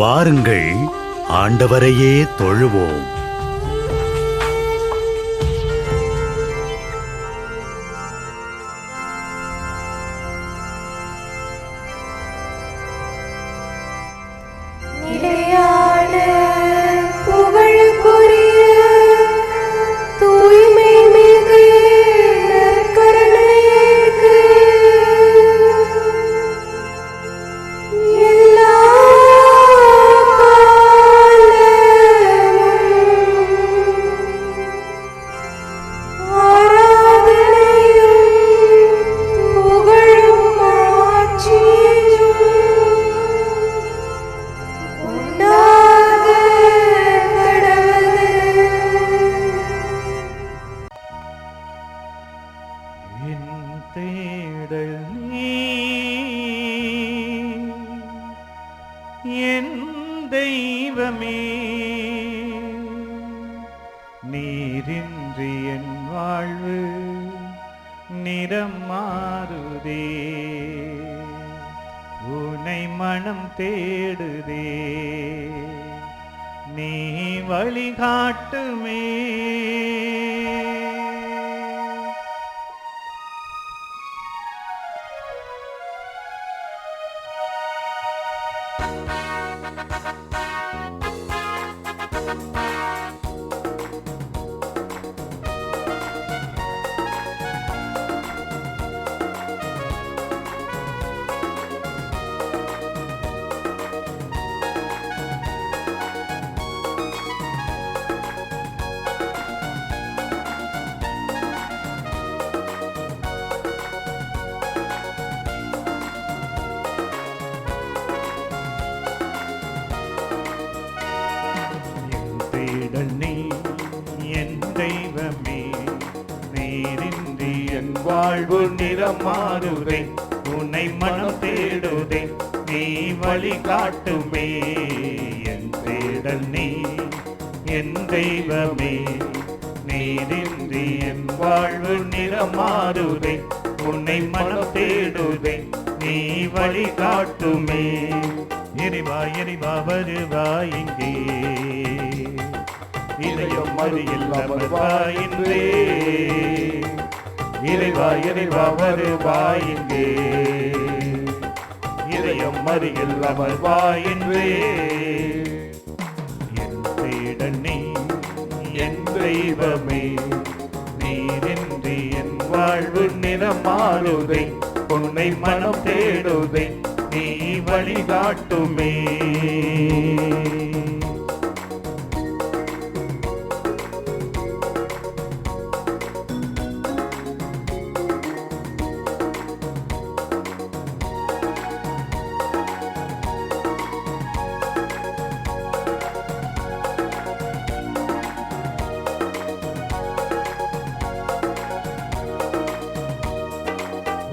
வாருங்கள், ஆண்டவரையே தொழுவோம். என் தெய்வமே, நீரின்றி என் வாழ்வு நிறம் மாறுதே. உன்னை மனம் தேடுதே, நீ வழிகாட்டுமே. நீ என் தெய்வமே, நீரின்றி என் வாழ்வு நிறம் மாறுதே. உன்னை மனம் தேடுதே, நீ வழிகாட்டுமே. என் தேடல் நீ என் தெய்வமே, நீரின்றி என் வாழ்வு நிறம் மாறுதே. உன்னை மனம் தேடுதே, நீ வழிகாட்டுமே. இறைவா இறைவா வருவாய் இங்கே, இதயம் மறியில் அமர்வாயின்றே. இறைவா இறைவா வருவாயின்றே, இதயம் மறியில் அமர்வாயின்றே. என் தேடல் நீ என் தெய்வமே, நீரின்றி என் வாழ்வு நிறம் மாறுதே. உன்னை மனம் தேடுதே, நீ வழிகாட்டுமே.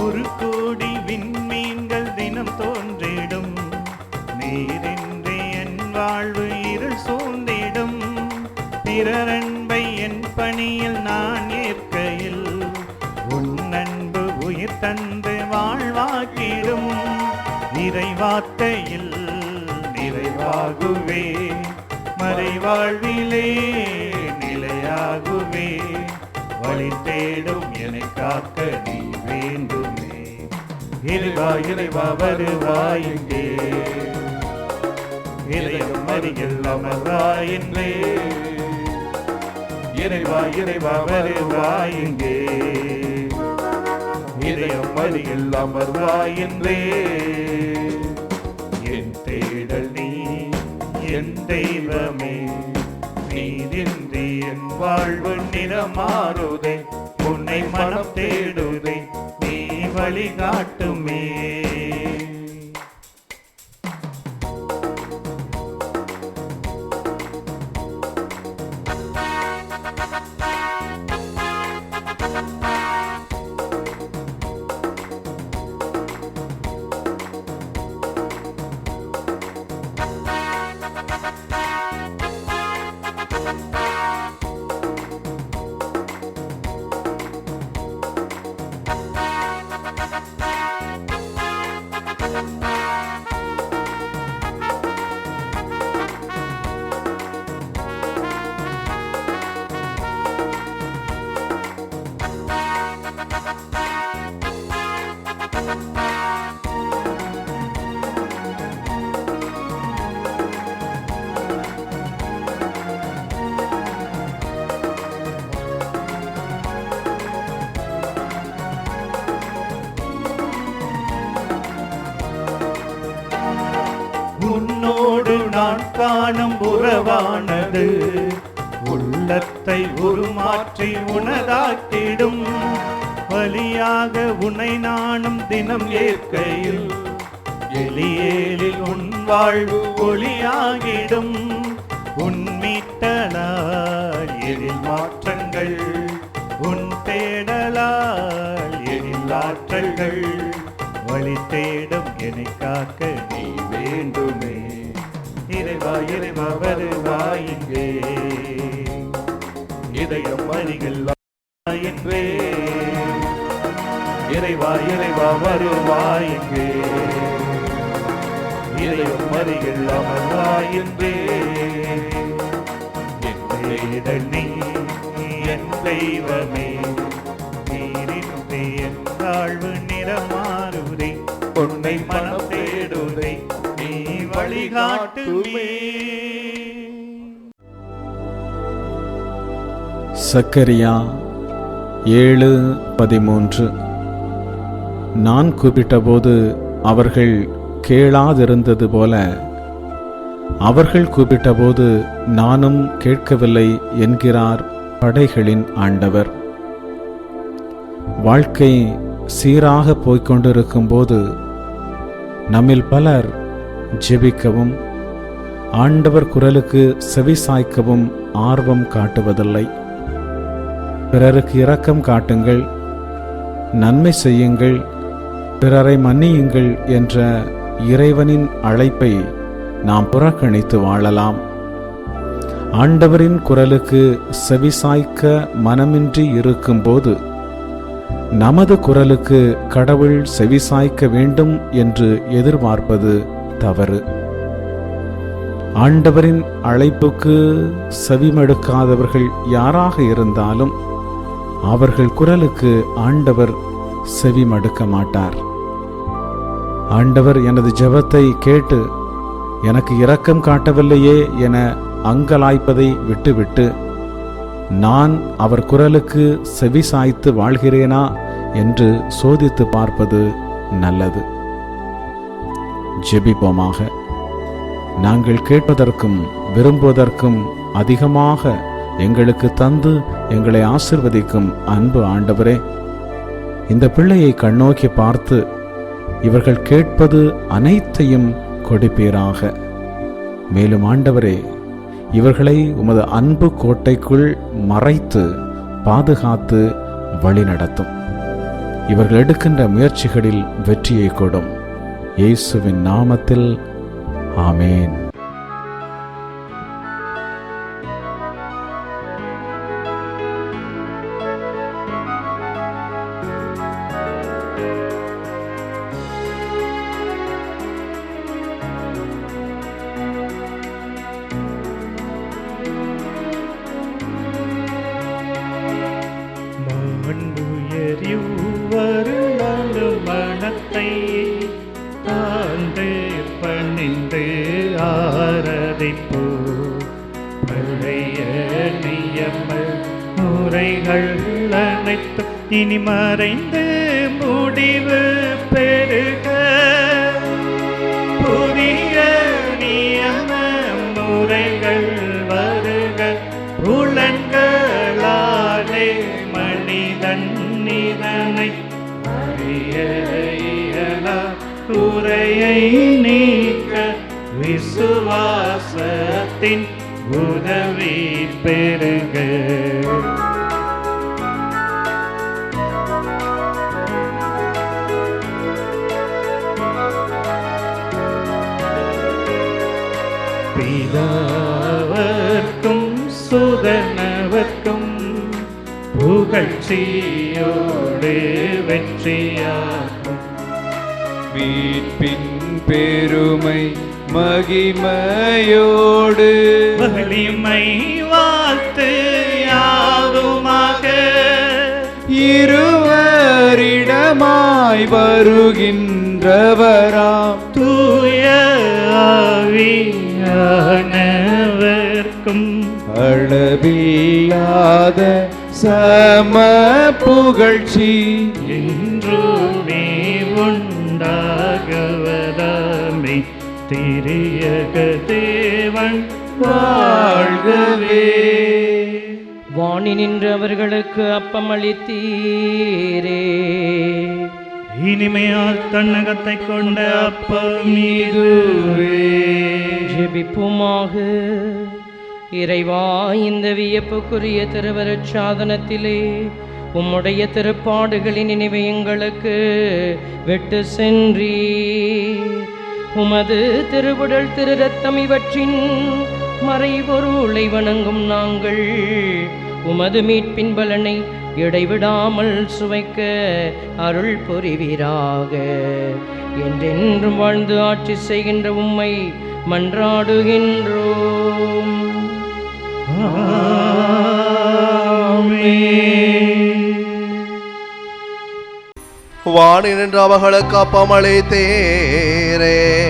ஒரு கோடி விண்மீன்கள் தினம் தோன்றிடும், நீரின்றி என் வாழ்வு இருள் சூழ்ந்திடும். பிறரன்பை என் பணியில் நான் ஏற்கையில், உன் அன்பு உயிர் தந்து வாழ்வாக்கிடும். இறைவார்த்தையில் நிறைவாகுவே, மறைவாழ்விலே நிலையாகுவே. வழி தேடும் என்னை காக்க நீ வேண்டுமே. இறைவா இறைவா வருவாயின்றே, இதயம் அருகில் அமர்வாயின்றே. இறைவா இறைவா வருவாயின்றே, இதயம் அருகில் அமர்வாயின்றே. என் தேடல் நீ என் தெய்வமே, நீரின்றி என் வாழ்வு நிறம் மாறுதே. உன்னை மனம் தேடுதே, நீ வழிகாட்டுமே. உன்னோடு நான் காணும் உறவானது உள்ளத்தை உருமாற்றி உனதாக்கிடும். வலியாக உன்னை நானும் தினம் ஏற்கையில் எலியேலில் உன் வாழ்வு ஒளியாகிடும். உன் மீட்டலால் எழில் மாற்றங்கள், உன் தேடலால் எழில் ஆற்றல்கள். வழி தேடும் என்னை காக்க நீ வேண்டுமே. இறைவா இறைவா வருவாய் இங்கே, இதயம் அருகில் என்றே. இறைவா இறைவா வருவாய் இங்கே, இதயம் அருகில் அமர்வாய் என்றே. நீ என் தெய்வமே, நீரின்றி என் வாழ்வு நிறமாறுதே. உன்னை மனம் தேடுதே, நீ வழிகாட்டுமே. சக்கரியா 7:13. நான் கூப்பிட்டபோது அவர்கள் கேளாதிருந்தது போல அவர்கள் கூப்பிட்டபோது நானும் கேட்கவில்லை என்கிறார் படைகளின் ஆண்டவர். வாழ்க்கை சீராக போய்கொண்டிருக்கும் போது நம்மில் பலர் ஜெபிக்கவும் ஆண்டவர் குரலுக்கு செவிசாய்க்கவும் ஆர்வம் காட்டுவதில்லை. பிறருக்கு இரக்கம் காட்டுங்கள், நன்மை செய்யுங்கள், பிறரை மன்னியுங்கள் என்ற இறைவனின் அழைப்பை நாம் புறக்கணித்து வாழலாம். ஆண்டவரின் குரலுக்கு செவிசாய்க்க மனமின்றி இருக்கும்போது நமது குரலுக்கு கடவுள் செவிசாய்க்க வேண்டும் என்று எதிர்பார்ப்பது தவறு. ஆண்டவரின் அழைப்புக்கு செவிமடுக்காதவர்கள் யாராக இருந்தாலும் அவர்கள் குரலுக்கு ஆண்டவர் செவிமடுக்க மாட்டார். ஆண்டவர் எனது ஜெபத்தை கேட்டு எனக்கு இரக்கம் காட்டவில்லையே என அங்கலாய்ப்பதை விட்டுவிட்டு நான் அவர் குரலுக்கு செவி சாய்த்து வாழ்கிறேனா என்று சோதித்து பார்ப்பது நல்லது. ஜெபிப்போமாக. நாங்கள் கேட்பதற்கும் விரும்புவதற்கும் அதிகமாக எங்களுக்கு தந்து எங்களை ஆசிர்வதிக்கும் அன்பு ஆண்டவரே, இந்த பிள்ளையை கண்ணோக்கி பார்த்து இவர்கள் கேட்பது அனைத்தையும் கொடுப்பீராக. மேலும் ஆண்டவரே, இவர்களை உமது அன்பு கோட்டைக்குள் மறைத்து பாதுகாத்து வழிநடத்தும். இவர்கள் எடுக்கின்ற முயற்சிகளில் வெற்றியை கொடும். இயேசுவின் நாமத்தில் ஆமேன். மனத்தை தாழ்ந்து பணிந்து ஆராதிப்போ. பழைய நியம முறைகள் அனைத்து இனி மறைந்து முடிவு பெருக. புதிய நியம முறைகள் வருக. புலன்களாலே மனிதன் இதனை அறிய இயலா. குறையை நீக்க விசுவாசத்தின் உதவி பெருக. பிதாவர்க்கும் சுதனவர்க்கும் புகழ்ச்சியோடு வெற்றியாகும். மீட்பின் பெருமை மகிமையோடு வலிமை வாழ்த்து யாவுமாக. இருவரிடமாய் வருகின்றவராம் தூய ஆவியானவர்க்கும் அளவில்லாத சம புகழ்ச்சி என்றுமே உண்டாகுவதாமே. திரியக தேவன் வாழ்கவே. வாணி நின்று அவர்களுக்கு அப்பம் அளித்தீரே. இனிமையால் தன்னகத்தை கொண்ட அப்பம் இதுவே. ஜெபிப்புமாக. இறைவா, இந்த வியப்புக்குரிய திருவருட் சாதனத்திலே உம்முடைய திருப்பாடுகளின் நினைவை எங்களுக்கு விட்டு சென்றீர். உமது திருவுடல் திரு ரத்தம் இவற்றின் மறைபொருளை வணங்கும் நாங்கள் உமது மீட்பின் பலனை இடைவிடாமல் சுவைக்க அருள் புரிவீராக. என்றென்றும் வாழ்ந்து ஆட்சி செய்கின்ற உம்மை மன்றாடுகின்றோம். வாணி நின்று அவர்களுக்கு அப்பம் அளித்தீரே.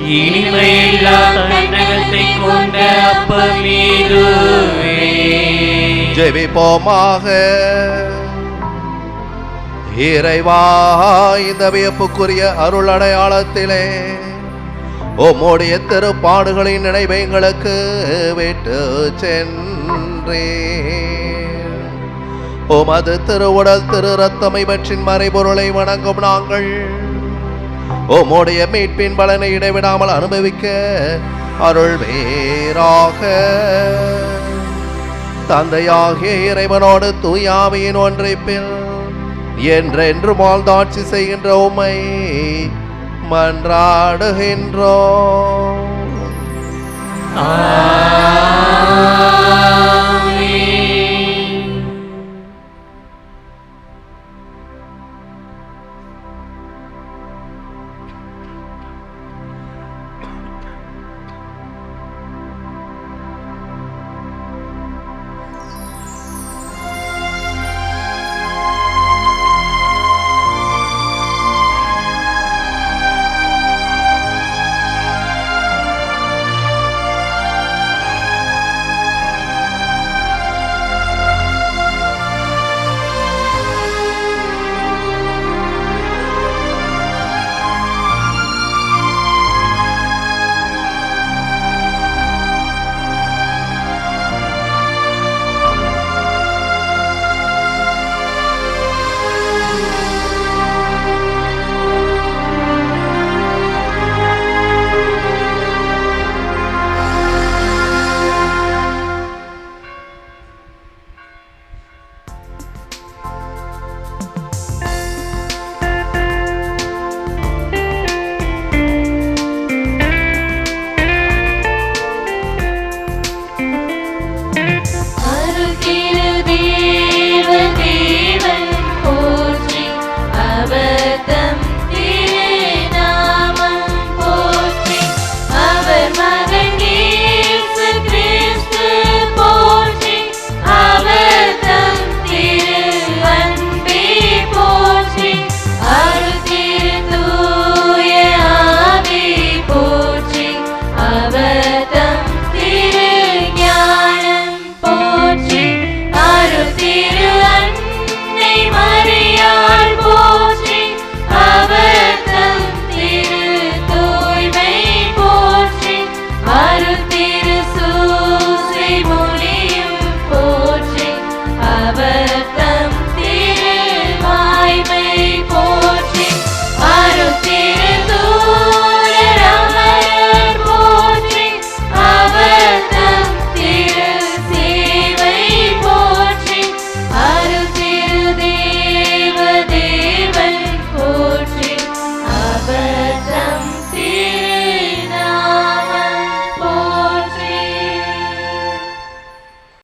இனிமையில்லா தன்னகத்தை கொண்ட அப்பம் இதுவே. ஜெபிப்போமாக. இறைவா, இந்த வியப்புக்குரிய அருள் அடையாளத்திலே உம்முடைய திருப்பாடுகளின் நினைவை எங்களுக்கு விட்டு சென்றே. உமது திருவுடல் திரு ரத்தம் இவற்றின் மறைபொருளை வணங்கும் நாங்கள் உம்முடைய மீட்பின் பலனை இடைவிடாமல் அனுபவிக்க அருள் வேறாக. தந்தையாகிய இறைவனோடு தூயாவியின் ஒன்றைப்பில் என்றென்றும் ஆழ்ந்தாட்சி செய்கின்ற உம்மை மன்றாடுகின்றோம்.